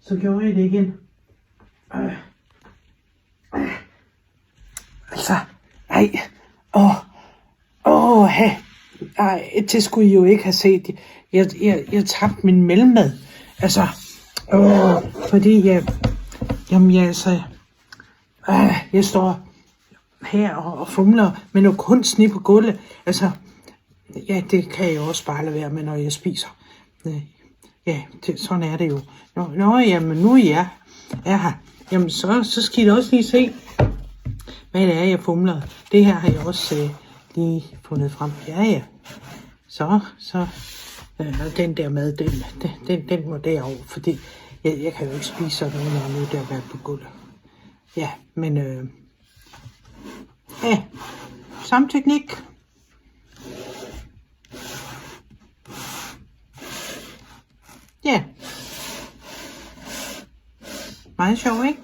Så gjorde jeg det igen. Altså, det skulle I jo ikke have set. Jeg tabte min mellemmad. Altså, fordi jeg står her og fumler med noget kunst nede på gulvet. Altså, ja, det kan jeg også bare lade være med, når jeg spiser. Ja, sådan er det jo. Jamen nu er her. Jamen så skal I da også lige se, hvad det er, jeg fumler. Det her har jeg også lige fundet frem. Ja. Så den der mad, den må derover, fordi jeg kan jo ikke spise sådan noget, når jeg nu der på gulvet. Ja, men samme teknik. Ja. Meget sjov, ikke?